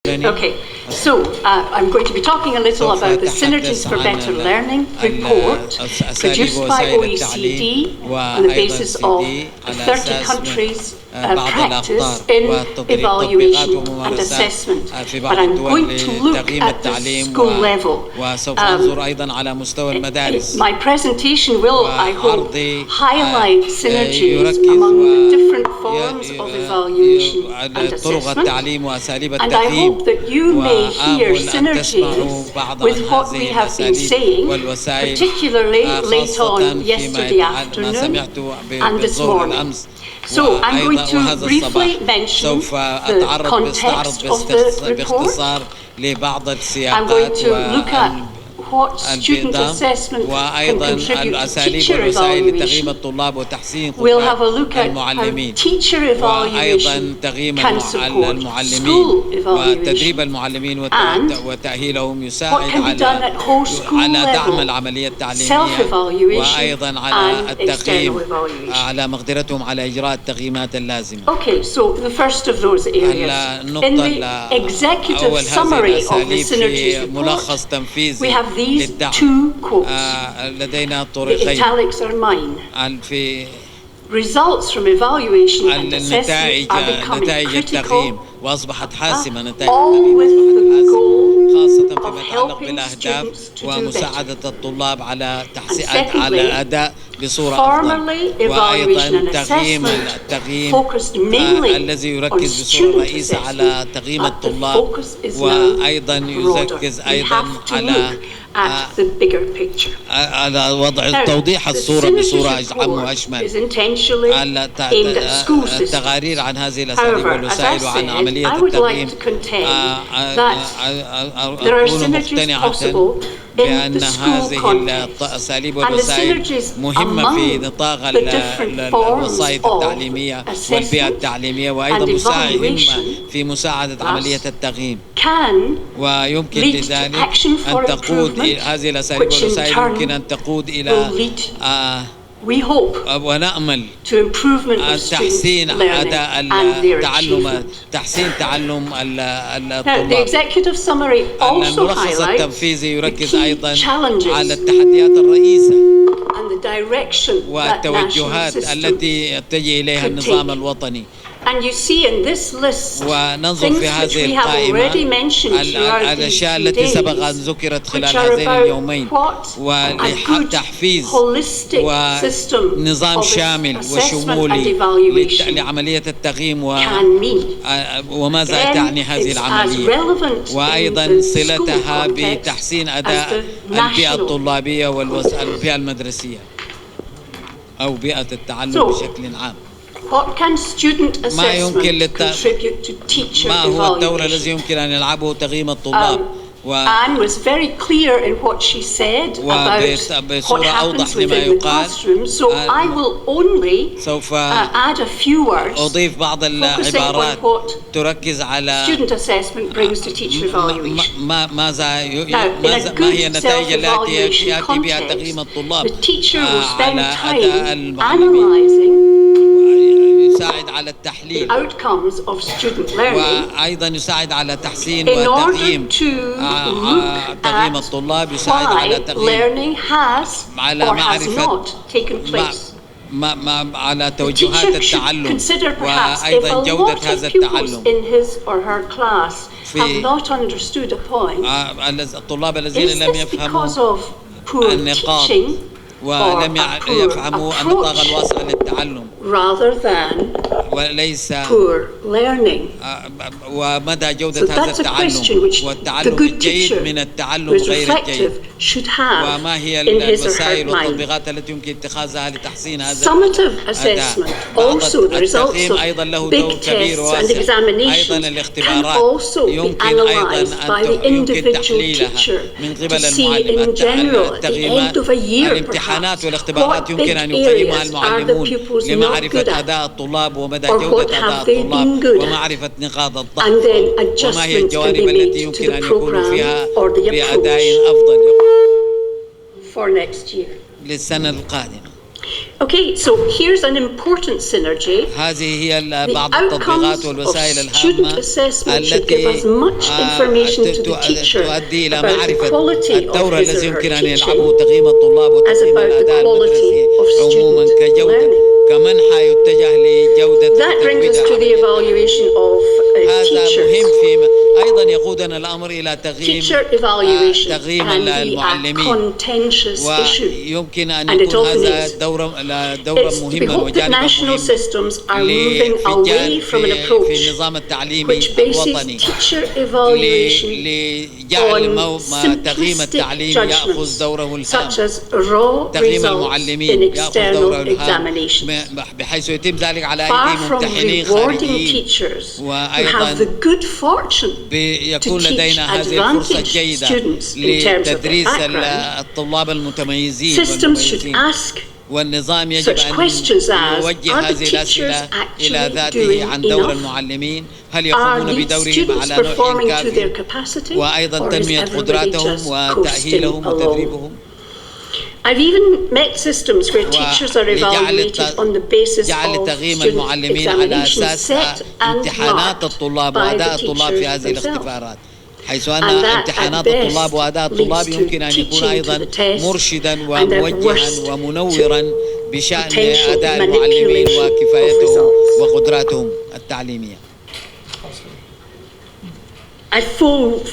Okay, so I'm going to be talking a little about the Synergies for Better Learning report produced by OECD on the basis of 30 countries' practice in evaluation and assessment. But I'm going to look at the school level. My presentation will, I hope, highlight synergies among the different forms of evaluation and assessment. And I hope that you may hear synergies with what we have been saying, particularly late on yesterday afternoon and this morning. So I'm going to briefly mention the context of the report. I'm going to look at what student assessment can contribute to teacher evaluation. We'll have a look at how teacher evaluation can support school evaluation and what can be done at whole school level, self-evaluation and external evaluation. Okay, so the first of those areas. In the executive summary of the Synergies report, we have these two quotes. The italics are mine. Results from evaluation and assessment are becoming critical, all with the goal of helping students to do better. And secondly, formerly evaluation and assessment focused mainly on student assessment, but the focus is now broader. We have to look at the bigger picture. Now, the Synergies report is intentionally aimed at school systems. However, as I said, I would like to contend that there are synergies possible in the school context, and the synergies among the different forms of assessment and evaluation can lead to action for improvement, which in turn will lead, we hope, to improvement of student learning and their achievement. Now, the executive summary also highlights the key challenges and the direction that national systems could take. And you see in this list things which we have already mentioned throughout these few days, which are about what a good holistic system of assessment and evaluation can mean. Then it's as relevant in the school context as the national. What can student assessment contribute to teacher evaluation? Anne was very clear in what she said about what happens within the classroom, so I will only add a few words focusing on what student assessment brings to teacher evaluation. Now, in a good self-evaluation context, the teacher will spend time analysing the outcomes of student learning in order to look at why learning has or has not taken place. The teacher should consider perhaps if a lot of pupils in his or her class have not understood a point, is this because of poor teaching or a poor approach rather than poor learning? So that's a question which the good teacher who is reflective should have in his or her mind. Summative assessment, also the results of big tests and examinations, can also be analysed by the individual teacher to see in general at the end of a year perhaps what big areas are the pupils not good at, or what have they been good at, and then adjustments can be made to the program or the approach for next year. Okay, so here's an important synergy. هذه هي بعض التطبيقات والوسائل الهامة التي تؤدي إلى معرفة الدور الذي يمكن أن يلعبه تقييم الطلاب وتقييم الأداء المدرسي عموما كجودة كمنحى يتجه لجودة التدريبية. هذا مهم أيضا يقودنا الأمر إلى تقييم المعلمين، ويمكن أن يكون هذا دورا مهما وجانبا مهما في النظام التعليمي الوطني لجعل تقييم التعليم يأخذ دوره الهام، تقييم المعلمين يأخذ دوره الهام، بحيث يتم ذلك على أيدي ممتحنين خارجيين، وأيضا يكون لدينا هذه الفرصة الجيدة لتدريس الطلاب المتميزين والمميزين. والنظام يجب أن يوجه هذه الأسئلة إلى ذاته عن دور المعلمين، هل يقومون بدورهم على نوع كافي، وأيضا تنمية قدراتهم وتأهيلهم وتدريبهم. I've even met systems where teachers are evaluated on the basis of تقييم المعلمين على أساس امتحانات الطلاب وأداء الطلاب في هذه الاختبارات، حيث أن امتحانات الطلاب وأداء الطلاب يمكن أن يكون أيضا مرشدا وموجها ومنورا بشأن أداء المعلمين وكفايتهم وقدراتهم التعليمية. I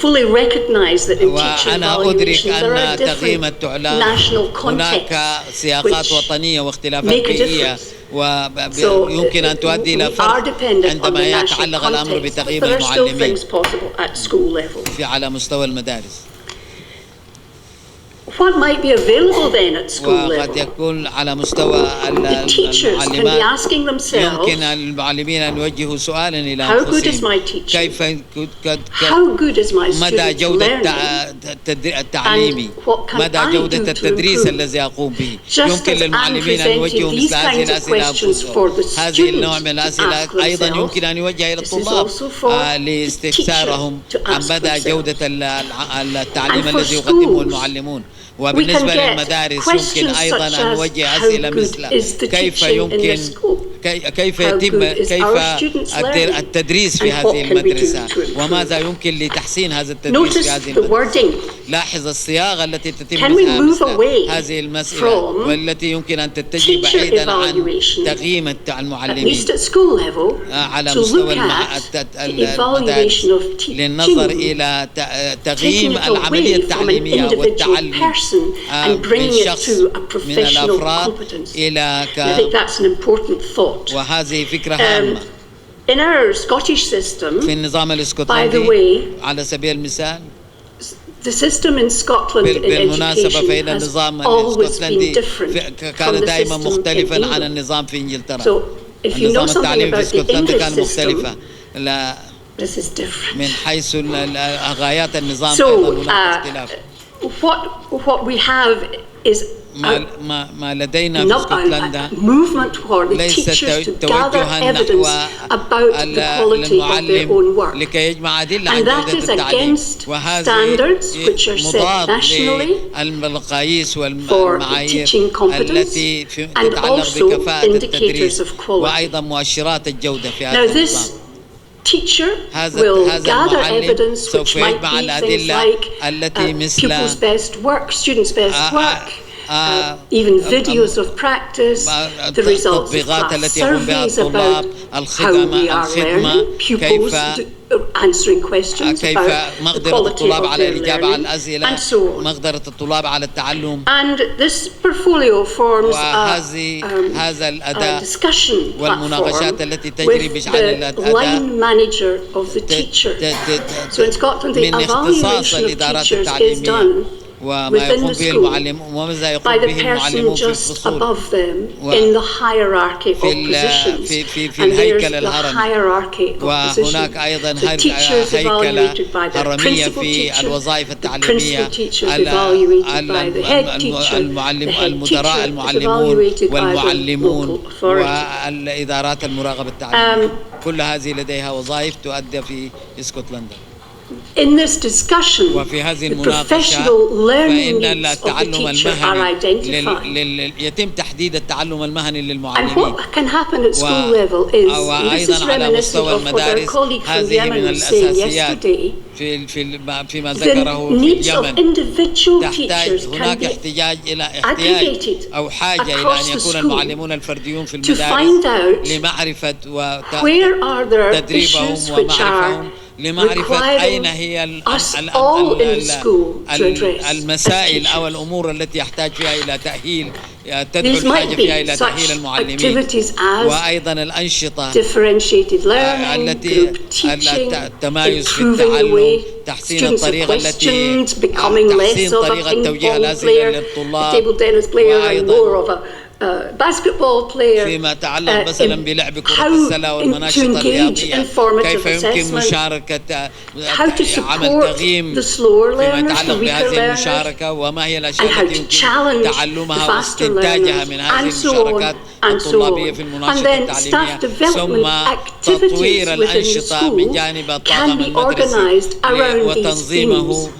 fully recognize that in teacher evaluation there are different national contexts which make a difference. ويمكن أن تؤدي إلى فرق عندما يتعلق الأمر بتقييم المعلمين على مستوى المدارس. What might be available then at school level? وقد يكون على مستوى المعلمات يمكن المعلمين أن يوجهوا سؤالا إلى أنفسهم: كيف مدى جودة التعليمي، مدى جودة التدريس الذي أقوم به. يمكن للمعلمين أن يوجهوا مثل هذه الأسئلة أنفسهم. هذه النوع من الأسئلة أيضا يمكن أن يوجه إلى الطلاب لاستفسارهم عن مدى جودة التعليم الذي يقدمه المعلمون. وبالنسبة للمدارس يمكن أيضا أن نوجه أسئلة مثل كيف يتم التدريس في هذه المدرسة، وماذا يمكن لتحسين هذا التدريس في هذه المدرسة. لاحظ الصياغة التي تتم هذه المسألة، والتي يمكن أن تتجه بعيدا عن تقييم المعلمين على مستوى المدارس، للنظر إلى تقييم العملية التعليمية والتعلم من شخص من الأفراد إلى وهذه فكرة هامة. في النظام الاسكتلندي على سبيل المثال، بالمناسبة فإن النظام الاسكتلندي كان دائما مختلفا عن النظام في إنجلترا. النظام التعليمي في اسكتلندا كان مختلفا من حيث غايات النظام، أيضا هناك اختلاف. What we have is ما لدينا في اسكتلندا ليس توجها نحو المعلم لكي يجمع أدلة عن جودة التعليم، وهذا مضاد للمقاييس والمعايير التي تتعلق بكفاءة التدريس وأيضا مؤشرات الجودة في هذا النظام. هذا المعلم سوف يجمع الأدلة التي مثل students' best work, even videos of practice, the results of class surveys about how we are learning, pupils answering questions about the quality of their learning, and so on. مقدرة الطلاب على التعلم. And this portfolio forms هذا الأداء discussion والمناقشات التي تجري with بشأن the line manager of the teacher. So in Scotland, the evaluation of teachers is done within the school by the person just above them in the hierarchy of positions, and there's the hierarchy of positions. The teachers evaluated by the principal teacher, the principal teacher is evaluated by the head teacher, the head teacher is evaluated by the local authority. والإدارات المراقبة التعليمية. كل هذه لديها وظائف تؤدى في اسكتلندا. In this discussion, وفي هذه the المناقشة professional learning فإن needs of the التعلم teacher are identified. المهني يتم تحديد التعلم المهني And للمعلمين. what can happen at school level is, and this is reminiscent of what our colleague from Yemen was saying yesterday, فيما the ذكره في needs of اليمن individual teachers can هناك be احتياج aggregated أو حاجة إلى across أن the يكون school المعلمون الفرديون في to find المدارس out لمعرفة where are there وتدريبهم issues which are ومعرفهم لمعرفة أين requiring هي us all in the school to address as المسائل أو teachers. الأمور التي يحتاج فيها إلى تأهيل تدعو These الحاجة might فيها be إلى such تأهيل المعلمين activities as وأيضا الأنشطة differentiated learning, التي group teaching, التمايز في improving the التعلم way تحسين students are الطريقة التي questioned, becoming less of a طريقة توجيه ping-pong الأسئلة player, a للطلاب table tennis player, and وأيضا more of a basketball player. فيما يتعلق مثلا بلعب كرة how السلة والمناشطة to engage الرياضية informative كيف يمكن assessment, مشاركة how to عمل support تقييم the slower فيما learners, the يتعلق weaker بهذه learners, المشاركة وما هي الأشياء and how التي to يمكن challenge the تعلمها faster واستنتاجها learners, من هذه and so on, المشاركات and so الطلابية on. في And المناشطة then staff التعليمية development ثم activities تطوير within the الأنشطة من school جانب can الطاقم be المدرسي organized around these وتنظيمه themes,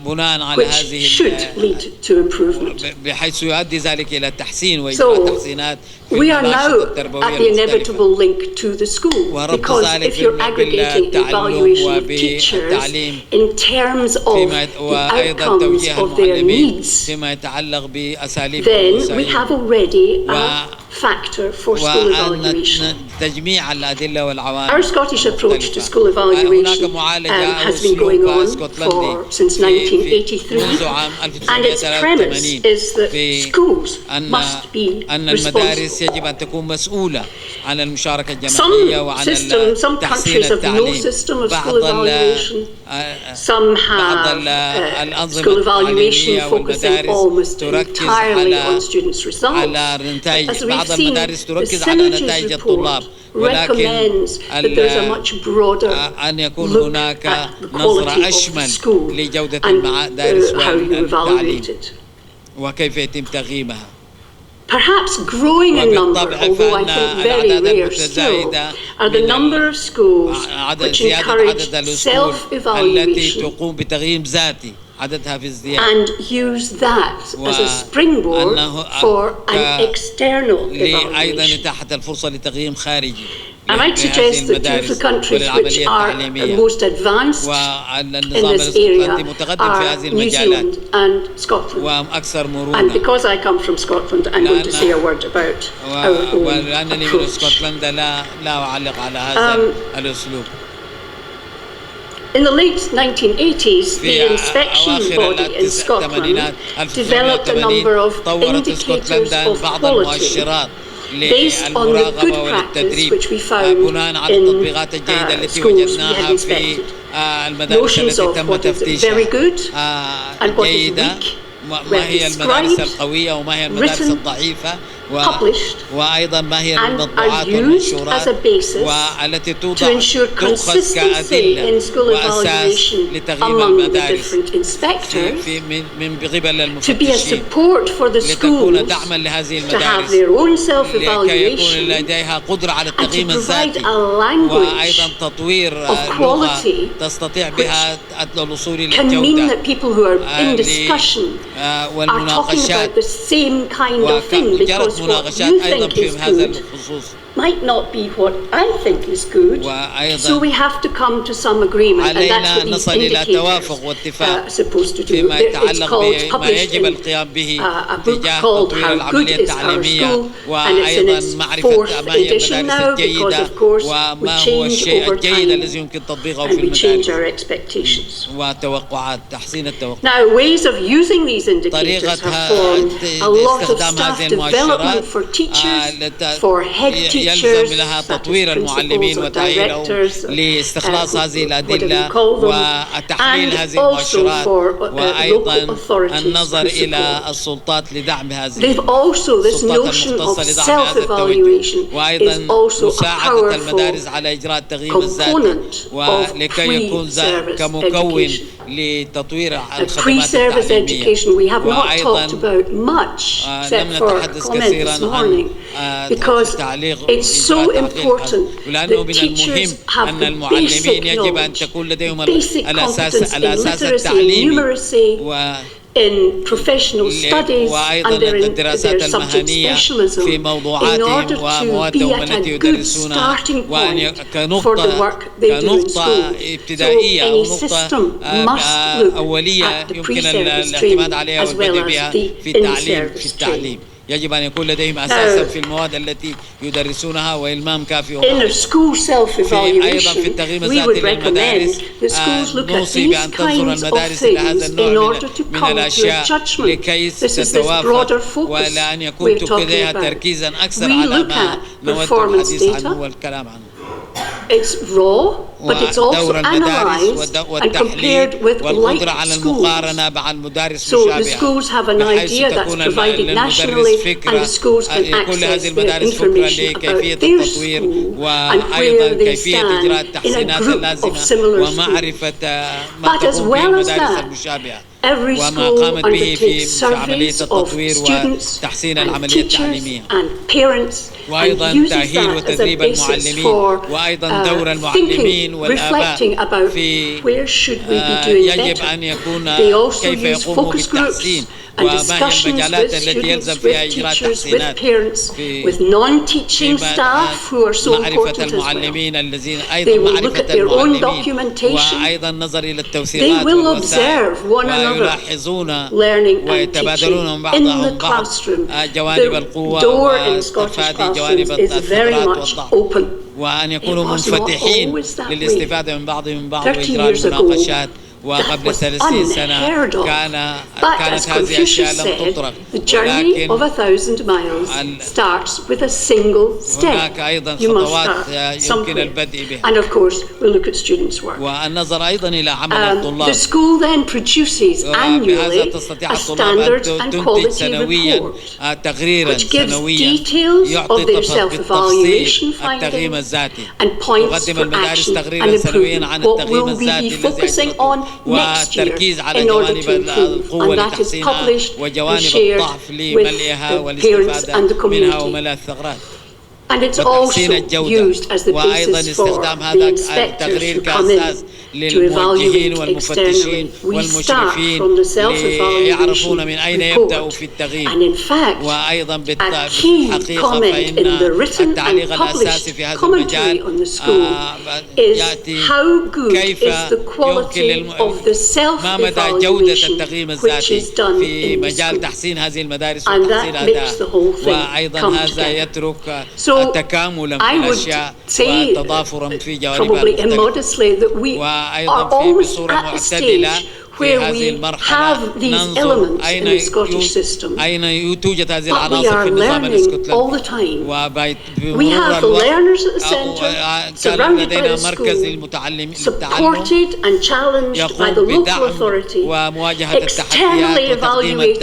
بناء على which هذه should lead to improvement. بحيث يؤدي ذلك إلى تحسين وإجراء تحسينات في We are المناشطة now التربوية at the المختلفة. inevitable link to the school, because if you're aggregating evaluation of teachers in terms of the outcomes of their needs, فيما يتعلق بأساليب then we have already a factor for school evaluation. تجميع الأدلة والعوامل. Our Scottish approach to school evaluation has been going on since 1983, and its premise is that schools must be المدارس يجب أن تكون مسؤولة عن المشاركة الجماعية وعن تحسين التعليم. Some have school evaluation focusing almost entirely on students' results. As we've seen, the Synergies report recommends that there's a much broader look at the quality of the school and how you evaluate it. وكيف يتم تقييمها. Perhaps growing in number, although I think very rare still, are the number of schools which encourage self-evaluation تقوم بتقييم ذاتي عددها في الزيادة and use that as a springboard for an external أيضا evaluation. إتاحة الفرصة لتقييم خارجي. I might suggest that two of the countries which are most advanced in this area are New Zealand and Scotland. And because I come from Scotland, I'm going to say a word about our own approach. In the late 1980s, the inspection body in Scotland developed a number of indicators of quality based on the good practice which we found in schools we had inspected. Notions of what is very good and what is weak were described, written, published, and are used as a basis to ensure consistency in school evaluation among the different inspectors, to be a support for the schools to have their own self-evaluation, and to provide a language of quality which can mean that people who are in discussion are talking about the same kind of thing, because what you think is good might not be what I think is good, so we have to come to some agreement, and that's what these indicators are supposed to do. It's called, published in a book called How Good is Our School, and it's in its 4th edition now, because of course we change over time and we change our expectations. Now, ways of using these indicators have formed a lot of staff development for teachers, for head teachers, تطوير المعلمين وتأهيلهم لاستخلاص هذه الأدلة وتحليل هذه المؤشرات وأيضا النظر إلى السلطات لدعم هذه السلطات المختصة لدعم هذا التوجه وأيضا مساعدة المدارس على إجراء التقييم الذاتي ولكي يكون كمكون لتطوير الخدمات التعليمية وأيضا لم نتحدث كثيرا عن تعليق It's so important ولأنه that من المهم teachers have أن the المعلمين basic يجب أن knowledge, تكون لديهم basic الأساس competence in literacy, التعليمي in professional studies وأيضا and their الدراسات subject المهنية specialism في in موضوعاتهم order to وموادهم be at التي a good يدرسونها starting وأن point for the work they do in كنقطة school. ابتدائية So أو any نقطة system must look أولية at the يمكن pre-service الاعتماد training عليها as well والبدء as بها the في in-service التعليم. training. يجب أن يكون لديهم أساسا في المواد التي يدرسونها وإلمام كافي In a school self-evaluation, we would recommend that schools look at these kinds of things in order to come to a judgment. This is this broader focus we're talking about. We look at performance data. It's raw, but it's also analyzed and compared with like schools. So the schools have an idea that's provided nationally, and the schools can access their information about their school and where they stand in a group of similar schools. But as well as that, every school undertakes surveys of students and teachers and parents and uses that as a basis for thinking, reflecting about where should we be doing better. They also use focus groups and discussions with students, with teachers, with parents, with non-teaching staff who are so important as well. They will look at their own documentation. They will observe one another learning and teaching in the classroom. The door in Scottish classrooms is very much open. وأن يكونوا منفتحين للاستفادة من بعض وإجراء المناقشات. وقبل 30 سنة كانت هذه الأشياء لم تطرق. The journey of 1,000 miles starts with a single step. You must start somewhere. And of course, we'll look at students' work. والنظر أيضا إلى عمل الطلاب. The school then produces annually a standards and quality report, which gives details of their self-evaluation findings and points for action and improvement. What will we be focusing on next year in order to improve, and that is published and shared with the parents and the community. And it's also used as the basis for the inspectors who come in to evaluate externally. We start from the self-evaluation report. And in fact, a key comment in the written and published commentary on the school is how good is the quality of the self-evaluation which is done in the school. And that makes the whole thing come together. So I would say, probably immodestly, that we are almost at a stage where we have these elements in the Scottish system, but we are learning all the time. We have the learners at the centre, surrounded by the school, supported and challenged by the local authority, externally evaluated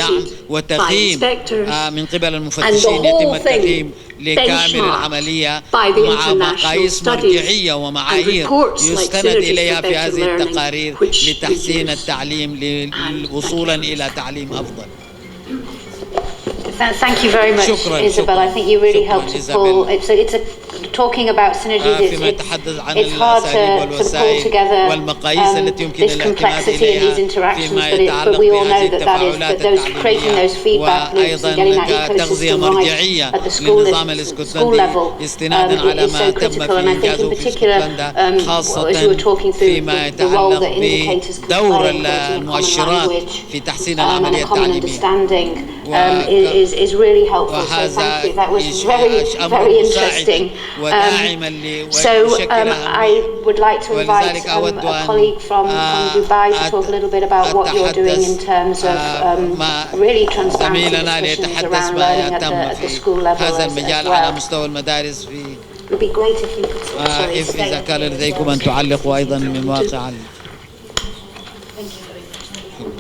by inspectors, and the whole thing benchmarked by the international studies and reports like Synergies for Better Learning, which لتحسين التعليم للوصولا إلى تعليم أفضل. Thank you very much, Isabel. I think you really helped to pull. It's talking about synergies. It's hard to pull together this complexity and these interactions, but we all know that those creating those feedback loops and getting that ecosystem right at the school level is so critical. And I think in particular, as you were talking through the role that indicators can play in creating common language and a common understanding is really helpful. So thank you. That was very interesting. So I would like to invite a colleague from Dubai to talk a little bit about what you're doing in terms of really transparency discussions around learning at the school level as well. It would be great if you could stay. إذا كان لديكم أن تعلقوا أيضا من واقع. Thank you.